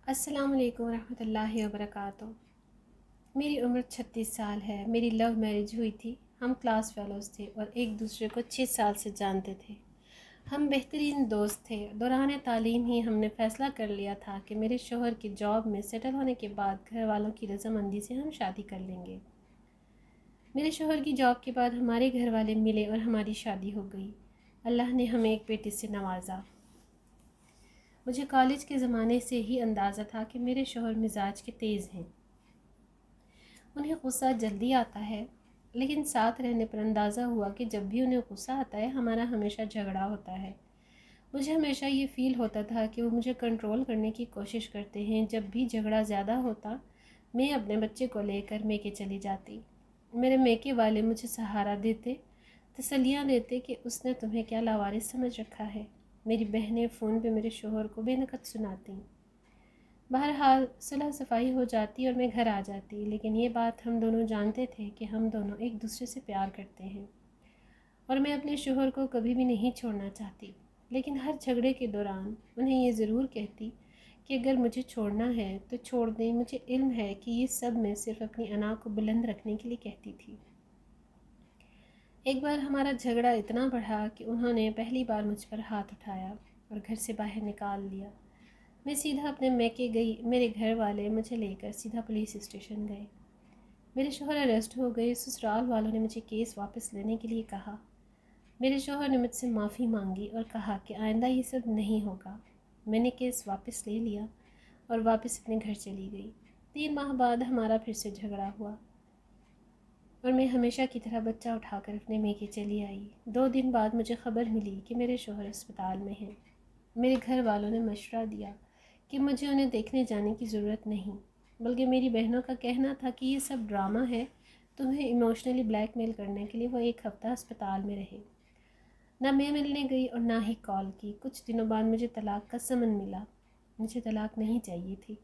السلام علیکم ورحمۃ اللہ وبرکاتہ۔ میری عمر 36 سال ہے۔ میری لو میرج ہوئی تھی۔ ہم کلاس فیلوز تھے اور ایک دوسرے کو 6 سال سے جانتے تھے۔ ہم بہترین دوست تھے۔ دوران تعلیم ہی ہم نے فیصلہ کر لیا تھا کہ میرے شوہر کی جاب میں سیٹل ہونے کے بعد گھر والوں کی رضامندی سے ہم شادی کر لیں گے۔ میرے شوہر کی جاب کے بعد ہمارے گھر والے ملے اور ہماری شادی ہو گئی۔ اللہ نے ہمیں ایک بیٹے سے نوازا۔ مجھے کالج کے زمانے سے ہی اندازہ تھا کہ میرے شوہر مزاج کے تیز ہیں۔ انہیں غصہ جلدی آتا ہے، لیکن ساتھ رہنے پر اندازہ ہوا کہ جب بھی انہیں غصہ آتا ہے ہمارا ہمیشہ جھگڑا ہوتا ہے۔ مجھے ہمیشہ یہ فیل ہوتا تھا کہ وہ مجھے کنٹرول کرنے کی کوشش کرتے ہیں۔ جب بھی جھگڑا زیادہ ہوتا میں اپنے بچے کو لے کر میکے چلی جاتی۔ میرے میکے والے مجھے سہارا دیتے، تسلیاں دیتے کہ اس نے تمہیں کیا لاوارث سمجھ رکھا ہے۔ میری بہنیں فون پہ میرے شوہر کو بے نقد سناتی۔ بہرحال صلح صفائی ہو جاتی اور میں گھر آ جاتی، لیکن یہ بات ہم دونوں جانتے تھے کہ ہم دونوں ایک دوسرے سے پیار کرتے ہیں اور میں اپنے شوہر کو کبھی بھی نہیں چھوڑنا چاہتی، لیکن ہر جھگڑے کے دوران انہیں یہ ضرور کہتی کہ اگر مجھے چھوڑنا ہے تو چھوڑ دیں۔ مجھے علم ہے کہ یہ سب میں صرف اپنی انا کو بلند رکھنے کے لیے کہتی تھی۔ ایک بار ہمارا جھگڑا اتنا بڑھا کہ انہوں نے پہلی بار مجھ پر ہاتھ اٹھایا اور گھر سے باہر نکال دیا۔ میں سیدھا اپنے میکے گئی۔ میرے گھر والے مجھے لے کر سیدھا پولیس اسٹیشن گئے۔ میرے شوہر اریسٹ ہو گئے۔ سسرال والوں نے مجھے کیس واپس لینے کے لیے کہا۔ میرے شوہر نے مجھ سے معافی مانگی اور کہا کہ آئندہ یہ سب نہیں ہوگا۔ میں نے کیس واپس لے لیا اور واپس اپنے گھر چلی گئی۔ 3 ماہ بعد ہمارا پھر سے جھگڑا ہوا اور میں ہمیشہ کی طرح بچہ اٹھا کر اپنے میکے چلی آئی۔ 2 دن بعد مجھے خبر ملی کہ میرے شوہر اسپتال میں ہیں۔ میرے گھر والوں نے مشورہ دیا کہ مجھے انہیں دیکھنے جانے کی ضرورت نہیں، بلکہ میری بہنوں کا کہنا تھا کہ یہ سب ڈرامہ ہے، تمہیں ایموشنلی بلیک میل کرنے کے لیے وہ 1 ہفتہ اسپتال میں رہے۔ نہ میں ملنے گئی اور نہ ہی کال کی۔ کچھ دنوں بعد مجھے طلاق کا سمن ملا۔ مجھے طلاق نہیں چاہیے تھی۔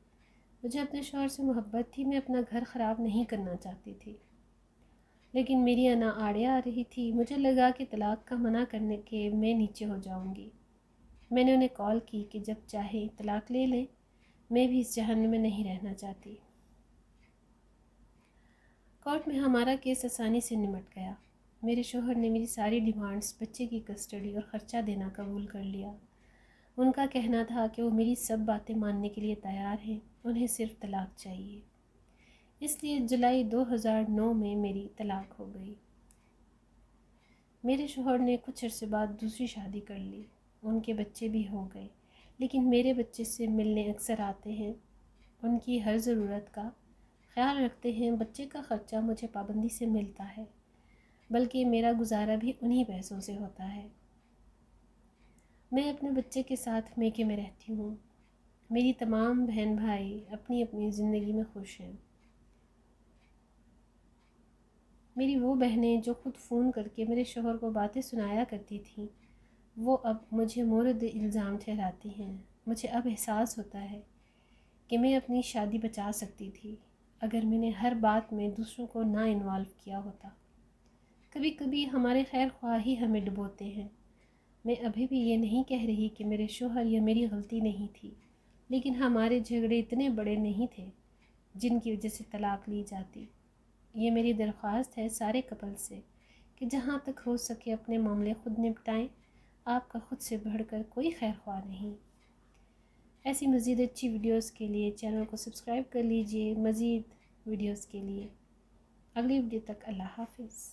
مجھے اپنے شوہر سے محبت تھی۔ میں اپنا گھر خراب نہیں کرنا چاہتی تھی، لیکن میری انا آڑے آ رہی تھی۔ مجھے لگا کہ طلاق کا منع کرنے کے میں نیچے ہو جاؤں گی۔ میں نے انہیں کال کی کہ جب چاہے طلاق لے لیں، میں بھی اس جہنم میں نہیں رہنا چاہتی۔ کورٹ میں ہمارا کیس آسانی سے نمٹ گیا۔ میرے شوہر نے میری ساری ڈیمانڈز، بچے کی کسٹڈی اور خرچہ دینا قبول کر لیا۔ ان کا کہنا تھا کہ وہ میری سب باتیں ماننے کے لیے تیار ہیں، انہیں صرف طلاق چاہیے۔ اس لیے جولائی 2009 میں میری طلاق ہو گئی۔ میرے شوہر نے کچھ عرصے بعد دوسری شادی کر لی۔ ان کے بچے بھی ہو گئے، لیکن میرے بچے سے ملنے اکثر آتے ہیں، ان کی ہر ضرورت کا خیال رکھتے ہیں۔ بچے کا خرچہ مجھے پابندی سے ملتا ہے، بلکہ میرا گزارا بھی انہی پیسوں سے ہوتا ہے۔ میں اپنے بچے کے ساتھ میکے میں رہتی ہوں۔ میری تمام بہن بھائی اپنی اپنی زندگی میں خوش ہیں۔ میری وہ بہنیں جو خود فون کر کے میرے شوہر کو باتیں سنایا کرتی تھیں، وہ اب مجھے مورد الزام ٹھہراتی ہیں۔ مجھے اب احساس ہوتا ہے کہ میں اپنی شادی بچا سکتی تھی اگر میں نے ہر بات میں دوسروں کو نہ انوالو کیا ہوتا۔ کبھی کبھی ہمارے خیر خواہ ہی ہمیں ڈبوتے ہیں۔ میں ابھی بھی یہ نہیں کہہ رہی کہ میرے شوہر یا میری غلطی نہیں تھی، لیکن ہمارے جھگڑے اتنے بڑے نہیں تھے جن کی وجہ سے طلاق لی جاتی۔ یہ میری درخواست ہے سارے کپل سے کہ جہاں تک ہو سکے اپنے معاملے خود نپٹائیں۔ آپ کا خود سے بڑھ کر کوئی خیر خواہ نہیں۔ ایسی مزید اچھی ویڈیوز کے لیے چینل کو سبسکرائب کر لیجئے۔ مزید ویڈیوز کے لیے اگلی ویڈیو تک اللہ حافظ۔